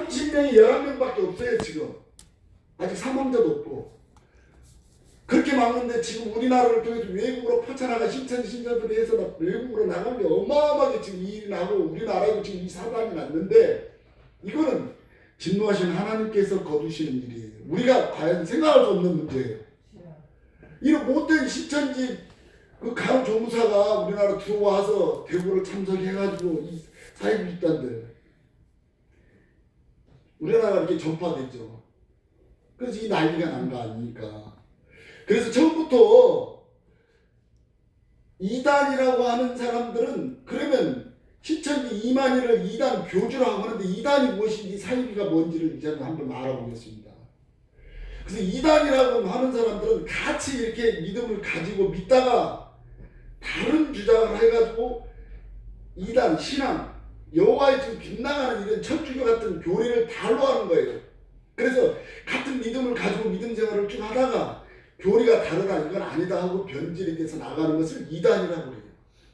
30명이 11명밖에 없어요 지금. 아직 사망자도 없고. 그렇게 막는데 지금 우리나라를 통해서 외국으로 퍼쳐나가 신천지들이 해서 외국으로 나간 게 어마어마하게 지금 이 일이 나고 우리나라에도 지금 이 사단이 났는데 이거는 진노하신 하나님께서 거두시는 일이에요. 우리가 과연 생각할 수 없는 문제예요. 이런 못된 신천지 그 간호조무사가 우리나라 들어와서 대구를 참석해가지고 이 사회 집단들 우리나라가 이렇게 전파되죠. 그래서 이 난리가 난 거 아닙니까? 그래서 처음부터 이단이라고 하는 사람들은 그러면 신천지 이만희를 이단 교주라고 하는데 이단이 무엇인지 사이비가 뭔지를 이제 한번 알아보겠습니다. 그래서 이단이라고 하는 사람들은 같이 이렇게 믿음을 가지고 믿다가 다른 주장을 해가지고 이단, 신앙, 여호와의 지금 빗나가는 이런 천주교 같은 교리를 달로하는 거예요. 그래서 같은 믿음을 가지고 믿음 생활을 쭉 하다가 교리가 다르다 이건 아니다 하고 변질이 돼서 나가는 것을 이단이라고 해요.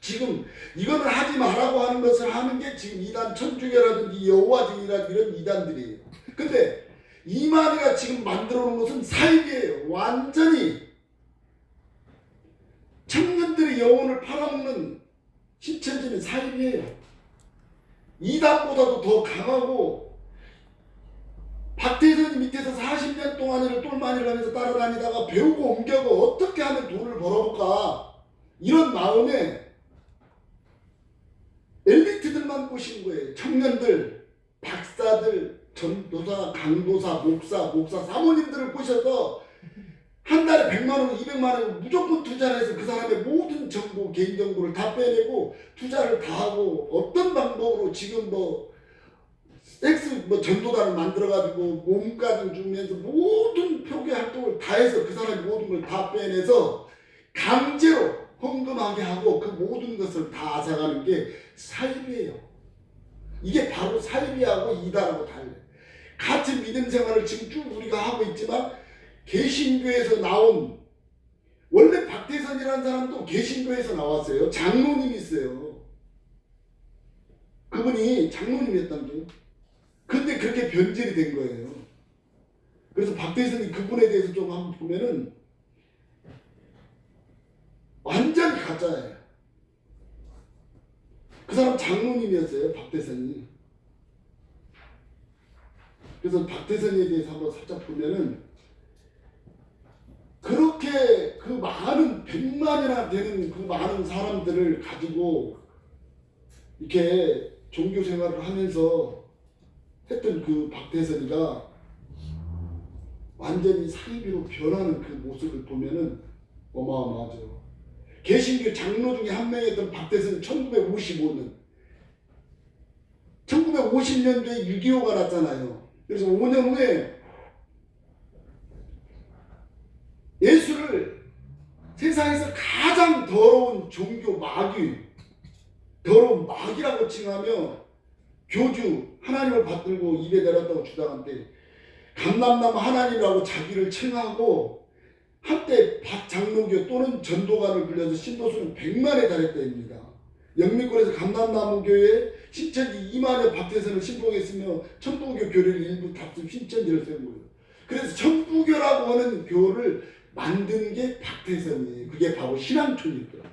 지금 이거는 하지 말라고 하는 것을 하는 게 지금 이단 천주교라든지 여호와증이라든지 이런 이단들이에요. 근데 이만희가 지금 만들어 놓은 것은 사입이에요. 완전히 청년들의 영혼을 팔아먹는 신천지는 사입이에요. 이단보다도 더 강하고 박태선이 밑에서 40년 동안을 똘마니를 하면서 따라다니다가 배우고 옮겨고 어떻게 하면 돈을 벌어볼까 이런 마음에 엘리트들만 꼬신 거예요. 청년들, 박사들, 전도사, 강도사, 목사 사모님들을 꼬셔서 한 달에 100만 원, 200만 원 무조건 투자를 해서 그 사람의 모든 정보, 개인정보를 다 빼내고 투자를 다 하고 어떤 방법으로 지금 전도단을 만들어가지고 몸까지 주면서 모든 표기 활동을 다 해서 그 사람이 모든 걸 다 빼내서 강제로 헌금하게 하고 그 모든 것을 다 앗아가는 게 사입이에요. 이게 바로 사입이하고 이단하고 달라요. 같은 믿음 생활을 지금 쭉 우리가 하고 있지만 개신교에서 나온 원래 박태선이라는 사람도 개신교에서 나왔어요. 장로님이 있어요. 그분이 장로님이었단 게요. 근데 그렇게 변질이 된 거예요. 그래서 박태선이 그분에 대해서 좀 한번 보면은 완전히 가짜예요. 그 사람 장로님이었어요. 박태선이. 그래서 박태선에 대해서 한번 살짝 보면은 그렇게 그 많은 100만이나 되는 그 많은 사람들을 가지고 이렇게 종교 생활을 하면서 했던 그 박태선이가 완전히 사이비로 변하는 그 모습을 보면은 어마어마하죠. 개신교 장로 중에 한 명이었던 박태선이 1950년도에 6.25가 났잖아요. 그래서 5년 후에 예수를 세상에서 가장 더러운 종교 마귀, 더러운 마귀라고 칭하며 교주 하나님을 받들고 입에 내렸다고 주장한때 감람나무 하나님이라고 자기를 칭하고 한때 박장로교 또는 전도관을 불려서 신도수는 100만에 달했다입니다. 영미권에서 감람나무 교회에 신천지 이만여 박태선을 신봉했으며 천부교 교리를 일부 답습 신천지를 세운 거예요. 그래서 천부교라고 하는 교를 만든 게 박태선이에요. 그게 바로 신앙촌이더라고요.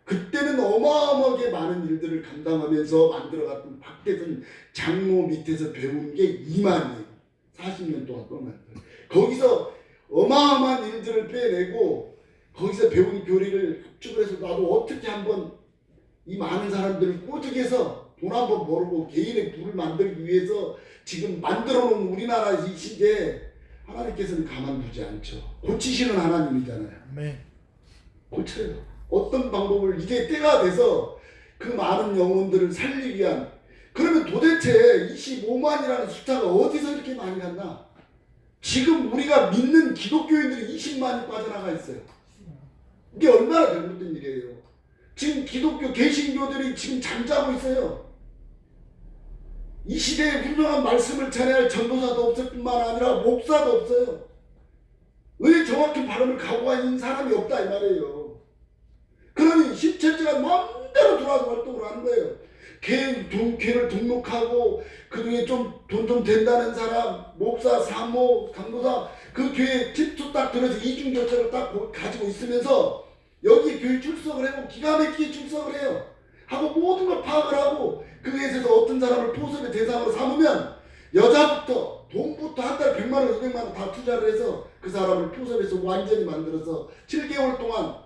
그때는 어마어마하게 많은 일들을 감당하면서 만들어갔던 박태선 장로 밑에서 배운 게 이만이에요. 40년 동안 동안. 거기서 어마어마한 일들을 빼내고 거기서 배운 교리를 합죽을 해서 나도 어떻게 한번 이 많은 사람들을 꼬드겨서 돈 한번 벌고 개인의 부를 만들기 위해서 지금 만들어 놓은 우리나라 이 시대에 하나님께서는 가만두지 않죠. 고치시는 하나님이잖아요. 네. 고쳐요. 어떤 방법을 이제 때가 돼서 그 많은 영혼들을 살리기 위한 그러면 도대체 25만이라는 숫자가 어디서 이렇게 많이 갔나? 지금 우리가 믿는 기독교인들이 20만이 빠져나가 있어요. 이게 얼마나 잘못된 일이에요. 지금 기독교 개신교들이 지금 잠자고 있어요. 이 시대에 훌륭한 말씀을 전해야 할 전도사도 없을 뿐만 아니라 목사도 없어요. 왜 정확히 발음을 각오가 있는 사람이 없다 이 말이에요. 그러니 신천지가 마음대로 들어와서 활동을 하는 거예요. 교회를 등록하고 그 중에 좀 돈 좀 된다는 사람, 목사, 사모, 강도사, 그 교회 집수 딱 들어서 이중결제를 딱 가지고 있으면서 여기 교회 출석을 하고 기가 막히게 출석을 해요. 하고 모든 걸 파악을 하고 그 회사에서 어떤 사람을 포섭의 대상으로 삼으면 여자부터 돈부터 한 달에 100만 원, 200만 원 다 투자를 해서 그 사람을 포섭에서 완전히 만들어서 7개월 동안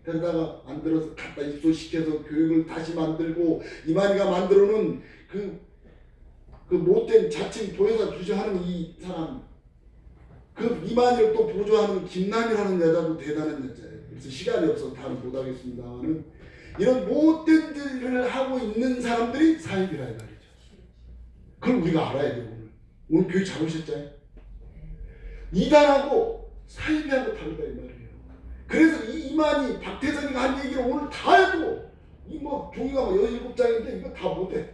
데려다가 만들어서 갖다 입소시켜서 교육을 다시 만들고 이만희가 만들어놓은 그 못된 자칭 도회사 주저하는 이 사람, 그 이만희를 또 보조하는 김남이라는 여자도 대단한 여자예요. 그래서 시간이 없어서 다는 못하겠습니다만은 이런 못된 일을 하고 있는 사람들이 사입이라 이 말이죠. 그걸 우리가 알아야 돼요. 오늘 교육 잘 오셨잖아요. 이단하고 사입이하고 다르다 이 말이에요. 그래서 이 이만희, 박태선이가 한 얘기를 오늘 다 해도 이 뭐 종이가 뭐 17장인데 이거 다 못해.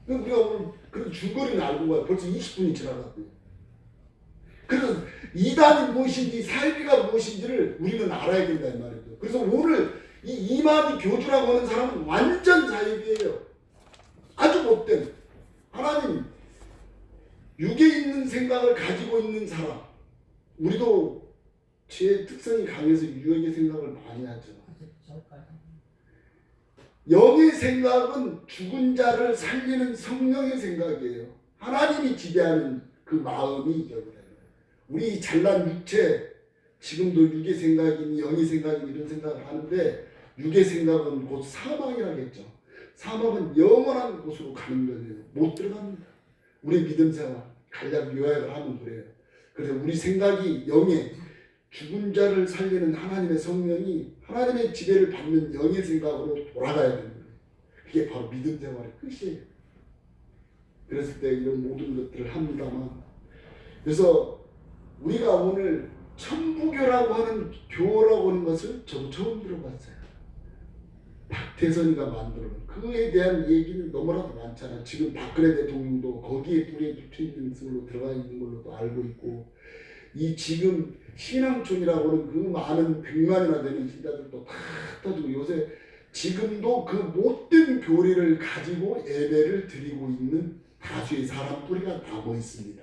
우리가 오늘 그런 줄거리는 알고 가요. 벌써 20분이 지나갔고요. 그래서 이단이 무엇인지 사이비가 무엇인지를 우리는 알아야 된다 이 말이죠. 그래서 오늘 이 이만희 교주라고 하는 사람은 완전 사이비예요. 아주 못된 하나님 육에 있는 생각을 가지고 있는 사람. 우리도 제 특성이 강해서 육의 생각을 많이 하죠. 영의 생각은 죽은 자를 살리는 성령의 생각이에요. 하나님이 지배하는 그 마음이 여기다. 우리 잘난 육체, 지금도 육의 생각이니 영의 생각이니 이런 생각을 하는데 육의 생각은 곧 사망이라겠죠. 사망은 영원한 곳으로 가는 거예요. 못 들어갑니다. 우리 믿음 생활, 간략 요약을 하면 그래요. 그래서 우리 생각이 영의 죽은 자를 살리는 하나님의 성령이 하나님의 지배를 받는 영의 생각으로 돌아가야 되는 거예요. 그게 바로 믿음 생활의 끝이에요. 그랬을 때 이런 모든 것들을 합니다만, 그래서 우리가 오늘 천부교라고 하는 교라고 하는 것을 저도 처음 들어봤어요. 박태선이가 만들어놓은 그에 대한 얘기는 너무나도 많잖아요. 지금 박근혜 대통령도 거기에 뿌리에 붙어 있는 걸로 들어가 있는 걸로도 알고 있고, 이 지금 신앙촌이라고 하는 그 많은 100만이나 되는 신자들도 다 터지고 요새 지금도 그 못된 교리를 가지고 예배를 드리고 있는 다수의 사람 뿌리가 남아 있습니다.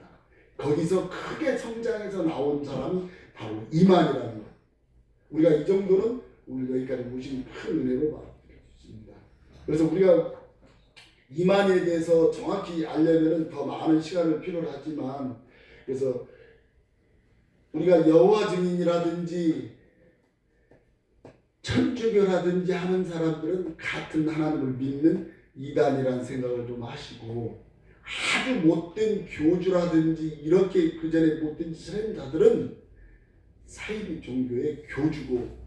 거기서 크게 성장해서 나온 사람이 바로 이만이라는 것. 우리가 이 정도는 오늘 여기까지 모신 큰 은혜로 받습니다. 그래서 우리가 이만희에 대해서 정확히 알려면 더 많은 시간을 필요로 하지만, 그래서 우리가 여호와 증인이라든지 천주교라든지 하는 사람들은 같은 하나님을 믿는 이단이라는 생각을 좀 하시고, 아주 못된 교주라든지 이렇게 그 전에 못된 짓을 하는 자들은 사이비 종교의 교주고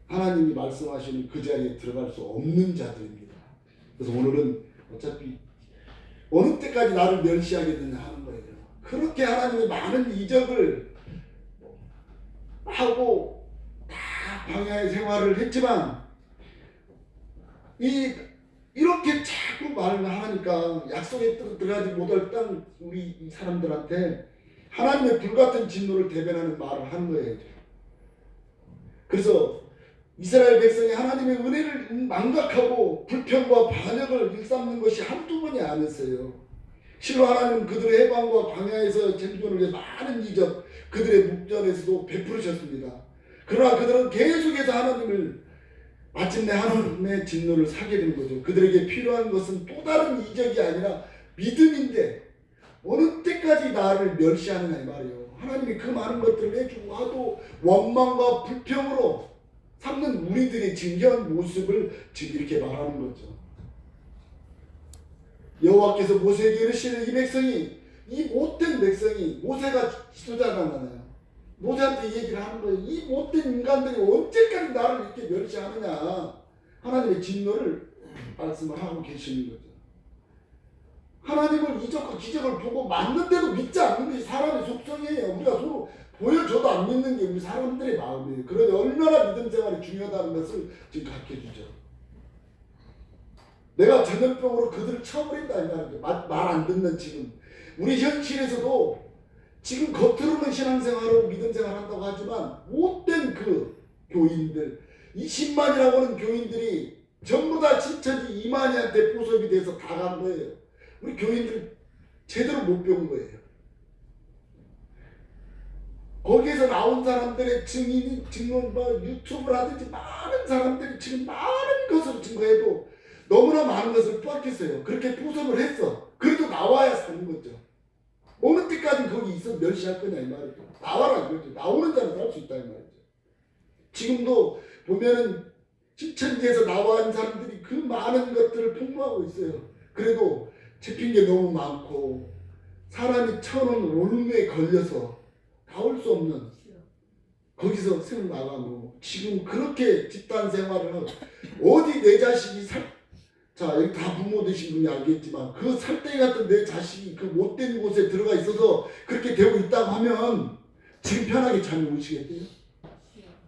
하나님이 말씀하시는 그 자리에 들어갈 수 없는 자들입니다. 그래서 오늘은 어차피 어느 때까지 나를 멸시하겠느냐 하는 거예요. 그렇게 하나님이 많은 이적을 하고 다 광야의 생활을 했지만 이렇게 자꾸 말을 하니까 약속에 들어가지 못할 땅 우리 이 사람들한테 하나님의 불같은 진노를 대변하는 말을 하는 거예요. 그래서 이스라엘 백성이 하나님의 은혜를 망각하고 불평과 반역을 일삼는 것이 한두 번이 아니었어요. 실로 하나님은 그들의 해방과 광야에서 생존을 위해 많은 이적 그들의 목전에서도 베푸셨습니다. 그러나 그들은 계속해서 하나님을 마침내 하나님의 진노를 사게 된 거죠. 그들에게 필요한 것은 또 다른 이적이 아니라 믿음인데 어느 때까지 나를 멸시하느냐 이 말이에요. 하나님이 그 많은 것들을 해주고 하도 원망과 불평으로 삼는 우리들의 지금 현 모습을 지금 이렇게 말하는 거죠. 여호와께서 모세에게 이르시는 이 백성이, 이 못된 백성이, 모세가 지도자잖아요. 모세한테 얘기를 하는 거예요. 이 못된 인간들이 언제까지 나를 이렇게 멸시하느냐. 하나님의 진노를 말씀을 하고 계시는 거죠. 하나님을 이적과 기적을 보고 맞는데도 믿지 않는 게 사람의 속성이에요. 우리가 서로 보여줘도 안 믿는 게 우리 사람들의 마음이에요. 그러니 얼마나 믿음 생활이 중요하다는 것을 지금 가르쳐주죠. 내가 전염병으로 그들을 쳐버린다. 말 안 듣는 지금. 우리 현실에서도 지금 겉으로는 신앙생활하고 믿음생활 한다고 하지만 못된 그 교인들, 이 10만이라고 하는 교인들이 전부 다 신천지 이만희한테 포섭이 돼서 다 간 거예요. 우리 교인들 제대로 못 배운 거예요. 거기에서 나온 사람들의 증언, 유튜브라든지 많은 사람들이 지금 많은 것을 증거해도 너무나 많은 것을 빼앗겼어요. 그렇게 포섭을 했어. 그래도 나와야 사는 거죠. 어느 때까지 거기 있어 멸시할 거냐 이 말이죠. 나와라 이거죠. 나오는 자는 살 수 있다 이 말이죠. 지금도 보면은 신천지에서 나온 사람들이 그 많은 것들을 폭로하고 있어요. 그래도 잡힌 게 너무 많고 사람이 쳐놓은 올무에 걸려서 나올 수 없는 거기서 세워 나가고 지금 그렇게 집단 생활을 어디 내 자식이 자 여기 다 부모 되신 분이 알겠지만 그 살덩이 같은 내 자식이 그 못된 곳에 들어가 있어서 그렇게 되고 있다고 하면 지금 편하게 잠이 오시겠대요?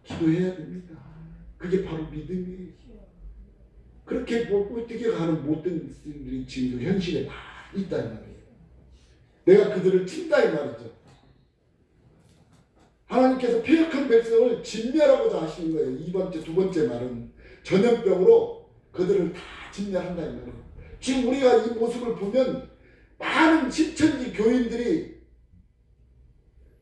기도해야 됩니다. 그게 바로 믿음이에요. 그렇게 꼴뚜기 가는 못된 스님들이 지금도 현실에 다 있다 이 말이에요. 내가 그들을 친다 이 말이죠. 하나님께서 폐역한 백성을 진멸하고자 하시는 거예요. 이 번째, 두 번째 말은 전염병으로 그들을 다 진멸한다 이 말이에요. 지금 우리가 이 모습을 보면 많은 신천지 교인들이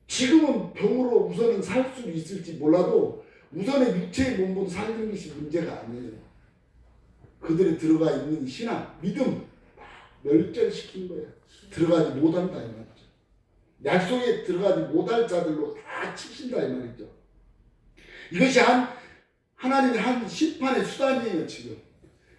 지금은 병으로 우선은 살 수 있을지 몰라도 우선의 육체의 몸으로 살는 것이 문제가 아니에요. 그들이 들어가 있는 신앙, 믿음 다 멸절시킨 거예요. 들어가지 못한다 이 말이죠. 약속에 들어가지 못할 자들로 다 치신다 이 말이죠. 이것이 하나님의 한 심판의 수단이에요. 지금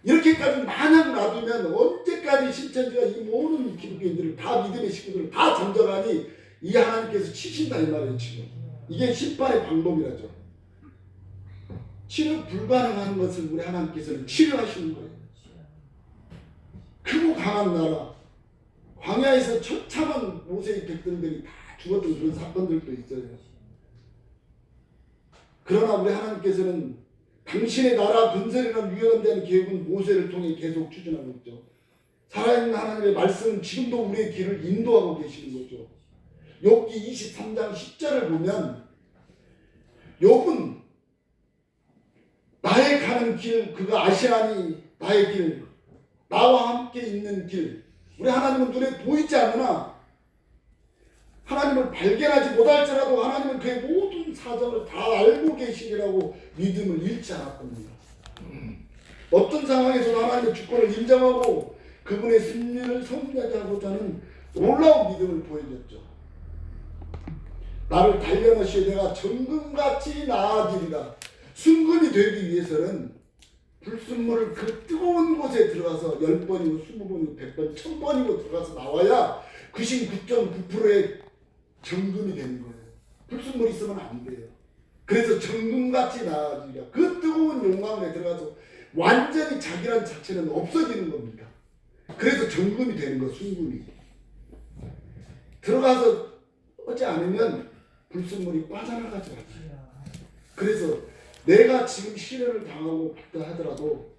이렇게까지 마냥 놔두면 언제까지 신천지가 이 모든 기독교인들을 다 믿음의 식구들을 다 잠적하니 이 하나님께서 치신다 이 말이에요. 지금 이게 심판의 방법이라죠. 치료 불가능한 것을 우리 하나님께서는 치료하시는 거예요. 크고 강한 나라 광야에서 처참한 모세의 백성들이 다 죽었던 그런 사건들도 있어요. 그러나 우리 하나님께서는 당신의 나라 건설이라는 위헌된 계획은 모세를 통해 계속 추진하고 있죠. 살아있는 하나님의 말씀은 지금도 우리의 길을 인도하고 계시는 거죠. 욥기 23장 10절을 보면 욥은 나의 가는 길 그가 아시나니 나의 길 나와 함께 있는 길. 우리 하나님은 눈에 보이지 않으나 하나님을 발견하지 못할지라도 하나님은 그의 모든 사정을 다 알고 계시리라고 믿음을 잃지 않았답니다. 어떤 상황에서도 하나님의 주권을 인정하고 그분의 승리를 성취하고자 하는 놀라운 믿음을 보여줬죠. 나를 단련하시어 내가 정금같이 나아지리라. 순금이 되기 위해서는 불순물을 그 뜨거운 곳에 들어가서 10번이고 20번이고 100번 1000번이고 들어가서 나와야 99.9%의 정금이 되는 거예요. 불순물이 있으면 안 돼요. 그래서 정금같이 나아지리라. 그 뜨거운 용광에 들어가서 완전히 자기란 자체는 없어지는 겁니다. 그래서 정금이 되는 거, 순금이. 들어가서 하지 않으면 불순물이 빠져나가지 않아요. 그래서 내가 지금 시련을 당하고 있다 하더라도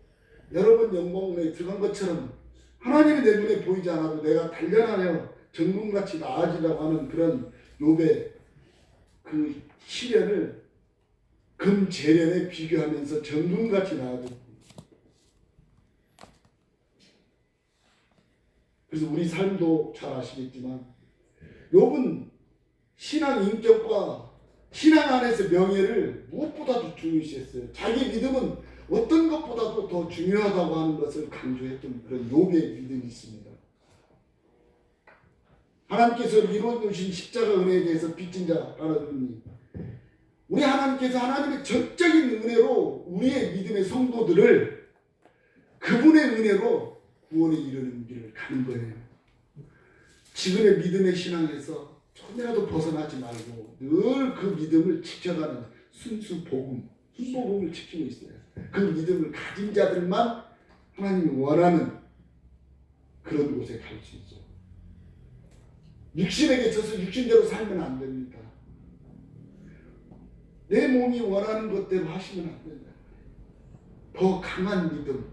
여러분 영광에 들어간 것처럼 하나님이 내 눈에 보이지 않아도 내가 단련하여 정금같이 나아지려고 하는 그런 욥의 그 시련을 금재련에 비교하면서 정금같이 나아져. 그래서 우리 삶도 잘 아시겠지만 욥은 신앙 인격과 신앙 안에서 명예를 무엇보다도 중요시했어요. 자기 믿음은 어떤 것보다도 더 중요하다고 하는 것을 강조했던 그런 욥의 믿음이 있습니다. 하나님께서 이루어주신 십자가 은혜에 대해서 빚진 자라는 우리 하나님께서 하나님의 전적인 은혜로 우리의 믿음의 성도들을 그분의 은혜로 구원에 이르는 길을 가는 거예요. 지금의 믿음의 신앙에서 조금이라도 벗어나지 말고 늘 그 믿음을 지켜가는 순복음을 지키고 있어요. 그 믿음을 가진 자들만 하나님이 원하는 그런 곳에 갈 수 있어요. 육신에게 져서 육신대로 살면 안 됩니다. 내 몸이 원하는 것대로 하시면 안 된다. 더 강한 믿음.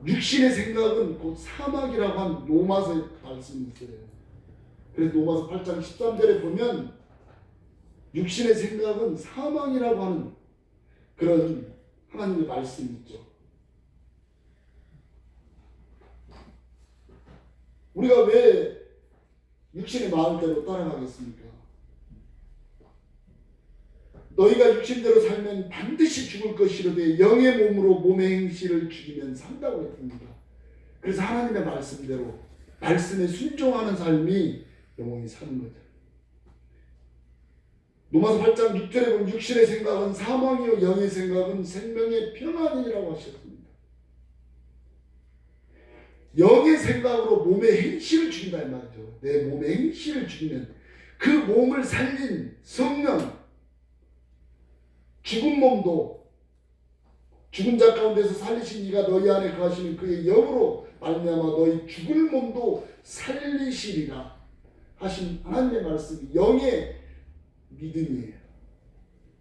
육신의 생각은 곧 사막이라고 한 로마서의 말씀이 있어요. 그래서 로마서 8장 13절에 보면 육신의 생각은 사망이라고 하는 그런 하나님의 말씀이 있죠. 우리가 왜 육신의 마음대로 따라가겠습니까? 너희가 육신대로 살면 반드시 죽을 것이로되 영의 몸으로 몸의 행실을 죽이면 산다고 했습니다. 그래서 하나님의 말씀대로 말씀에 순종하는 삶이 영원히 사는 거죠. 로마서 8장 6절에 보면 육신의 생각은 사망이요 영의 생각은 생명의 평안이라고 하셨습니다. 영의 생각으로 몸의 행실을 죽인다 이 말이죠. 내 몸의 행실을 죽이면 그 몸을 살린 성령, 죽은 몸도 죽은 자 가운데서 살리신 이가 너희 안에 거하시는 그의 영으로 말미암아 너희 죽을 몸도 살리시리라 하신 하나님의 말씀이 영의 믿음이에요.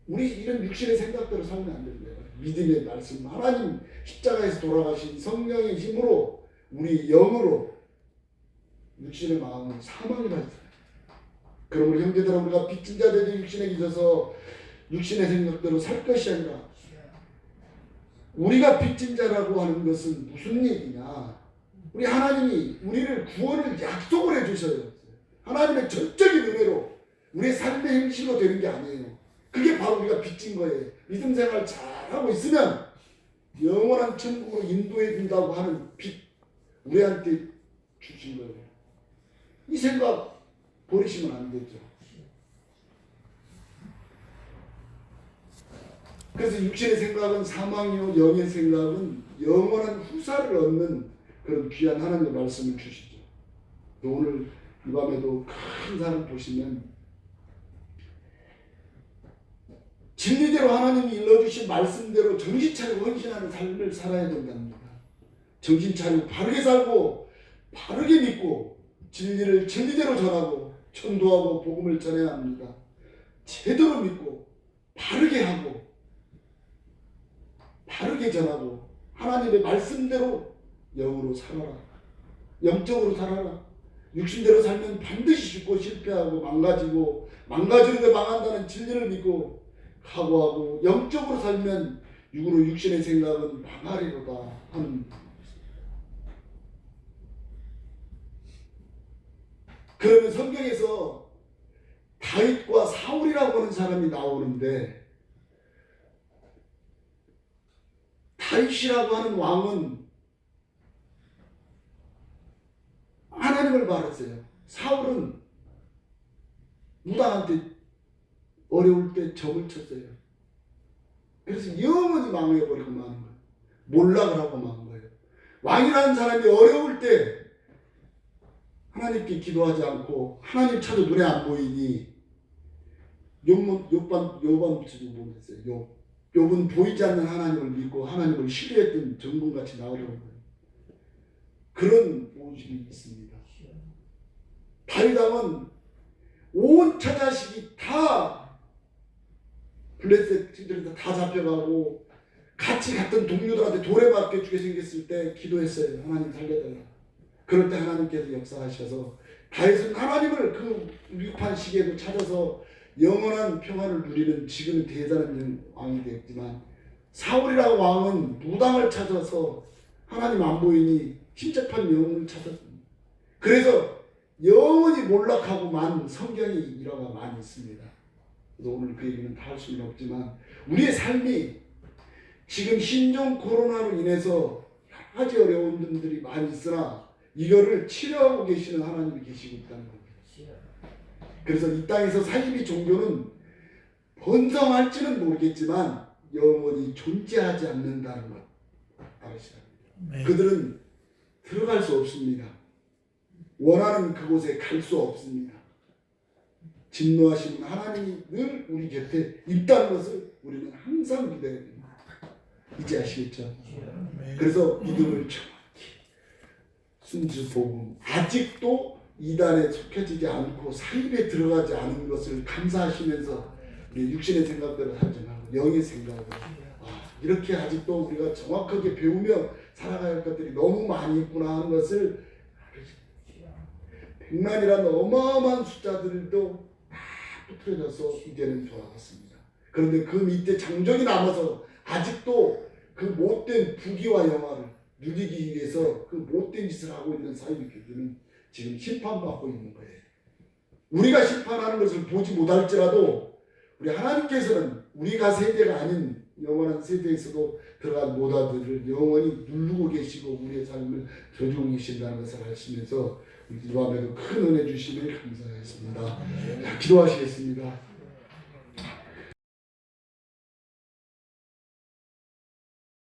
우리 이런 육신의 생각대로 살면 안 됩니다. 믿음의 말씀, 하나님 십자가에서 돌아가신 성령의 힘으로 우리 영으로 육신의 마음은 사망이라 했어요. 그러므로 형제들아 우리가 빚진 자 되되 육신에 있어서 육신의 생각대로 살 것이 아니라 우리가 빚진 자라고 하는 것은 무슨 얘기냐? 우리 하나님이 우리를 구원을 약속을 해주셔요. 하나님의 전적인 은혜로 우리의 삶의 행실로 되는 게 아니에요. 그게 바로 우리가 빚진 거예요. 믿음 생활 잘하고 있으면 영원한 천국으로 인도해 준다고 하는 빚 우리한테 주신 거예요. 이 생각 버리시면 안 되죠. 그래서 육신의 생각은 사망이요 영의 생각은 영원한 후사를 얻는 그런 귀한 하나님의 말씀을 주시죠. 오늘 이 밤에도 큰 사람 보시면 진리대로 하나님이 일러주신 말씀대로 정신 차리고 헌신하는 삶을 살아야 된답니다. 정신 차리고 바르게 살고 바르게 믿고 진리를 진리대로 전하고 전도하고 복음을 전해야 합니다. 제대로 믿고 바르게 하고 바르게 전하고 하나님의 말씀대로 영으로 살아라. 영적으로 살아라. 육신대로 살면 반드시 죽고 실패하고 망가지고 망가지는데 망한다는 진리를 믿고 각오하고 영적으로 살면 육으로 육신의 생각은 망하리로다 하는. 그러면 성경에서 다윗과 사울이라고 하는 사람이 나오는데 다윗이라고 하는 왕은 하나님을 바랐어요. 사울은 무당한테 어려울 때 점을 쳤어요. 그래서 영원히 망해버리고 마는 거예요. 몰락을 하고 마는 거예요. 왕이라는 사람이 어려울 때 하나님께 기도하지 않고 하나님 찾아 눈에 안 보이니 요반부터 보면 됐어요. 욥은 보이지 않는 하나님을 믿고 하나님을 신뢰했던 정금같이 나오더라고요. 그런 모습이 있습니다. 다윗왕은 온 처자식이 다 블레셋들한테 다 잡혀가고 같이 갔던 동료들한테 돌에 맞게 죽게 생겼을 때 기도했어요. 하나님 살려달라. 그럴 때 하나님께서 역사하셔서 다윗은 하나님을 그 위급한 시기에도 찾아서 영원한 평안을 누리는 지금은 대단한 왕이 되었지만 사울이라고 왕은 무당을 찾아서 하나님 안 보이니 신접한 영혼을 찾았습니다. 그래서 영원히 몰락하고 만 성경이 일화가 많이 있습니다. 그래서 오늘 그 얘기는 다 할 수는 없지만 우리의 삶이 지금 신종 코로나로 인해서 여러 가지 어려운 분들이 많이 있으나 이거를 치료하고 계시는 하나님이 계시고 있다는 겁니다. 그래서 이 땅에서 사이비 종교는 번성할지는 모르겠지만 영원히 존재하지 않는다는 것 알으셔야 합니다. 그들은 들어갈 수 없습니다. 원하는 그곳에 갈 수 없습니다. 진노하시는 하나님이 늘 우리 곁에 있다는 것을 우리는 항상 믿어야 됩니다. 이제 아시겠죠? 그래서 믿음을 정확히 순수복음 아직도 이단에 속해지지 않고 사입에 들어가지 않은 것을 감사하시면서 육신의 생각대로 살지 말고 영의 생각으로 이렇게 아직도 우리가 정확하게 배우며 살아가야 할 것들이 너무 많이 있구나 하는 것을 100만이라는 어마어마한 숫자들도 다 부풀려져서 이제는 돌아갔습니다. 그런데 그 밑에 장정이 남아서 아직도 그 못된 부귀와 영화를 누리기 위해서 그 못된 짓을 하고 있는 사이비 교주는 지금 심판받고 있는 거예요. 우리가 심판하는 것을 보지 못할지라도 우리 하나님께서는 우리가 세대가 아닌 영원한 세대에서도 들어가지 못하들을 영원히 누르고 계시고 우리의 삶을 들어주고 계신다는 것을 아시면서 이 밤에도 큰 은혜 주시길 감사하겠습니다. 기도하시겠습니다.